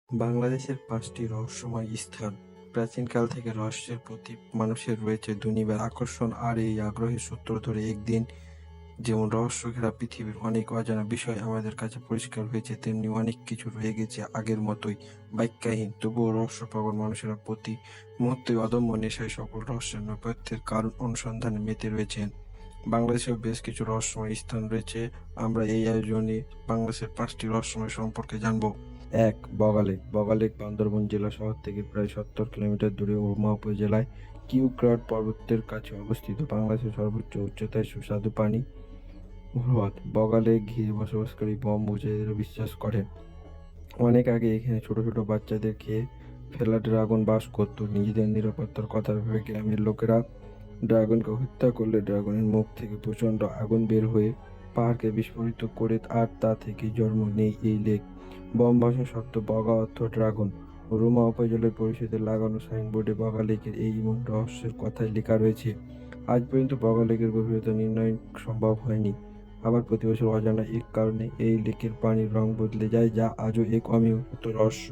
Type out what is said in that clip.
বাংলাদেশের ৫টি রহস্যময় স্থান। প্রাচীনকাল থেকে রহস্যের প্রতি মানুষের রয়েছে দুনিয়ার আকর্ষণ, আর এই আগ্রহের সূত্র ধরে একদিন যেমন রহস্যঘেরা পৃথিবীর অনেক অজানা বিষয় আমাদের কাছে পরিষ্কার হয়েছে, তেমনি অনেক কিছু রয়ে গেছে আগের মতোই ব্যাখ্যাহীন। তবুও রহস্যপ্রবণ মানুষেরা প্রতি মুহূর্তে অদম্য নেশায় সকল রহস্যের নেপথ্যের কারণ অনুসন্ধানে মেতে রয়েছেন। বাংলাদেশেও বেশ কিছু রহস্যময় স্থান রয়েছে। আমরা এই আয়োজনে বাংলাদেশের ৫টি রহস্যময় সম্পর্কে জানব। ১. বগালেক। বগালেক বান্দরবান জেলা শহর থেকে প্রায় ৭০ কিলোমিটার দূরে ওরমা উপজেলায় কিউক্রাট পর্বতের কাছে অবস্থিত। বাংলাদেশের সর্বোচ্চ উচ্চতায় সুস্বাদু পানি হ্রদ। বগালেক ঘিরে বসবাসকারী বম মুজাহিদরা বিশ্বাস করেন অনেক আগে এখানে ছোট ছোট বাচ্চাদের খেয়ে ফেলা ড্রাগন বাস করত। নিজেদের নিরাপত্তার কথা ভেবে গ্রামের লোকেরা ড্রাগনকে হত্যা করলে ড্রাগনের মুখ থেকে প্রচণ্ড আগুন বের হয়ে পাহাড়কে বিস্ফোরিত করে, আর তা থেকে জন্ম নেই এই লেক। বম ভাষা শব্দ বগা অর্থ ড্রাগন। রুমা উপজেলা পরিষদের লাগানো সাইনবোর্ডে বগা লেকের এই এমন রহস্যের কথাই লেখা রয়েছে। আজ পর্যন্ত বগা লেকের গভীরতা নির্ণয় সম্ভব হয়নি। আবার প্রতি বছর অজানা এক কারণে এই লেকের পানির রং বদলে যায়, যা আজও এক অমীমাংসিত রহস্য।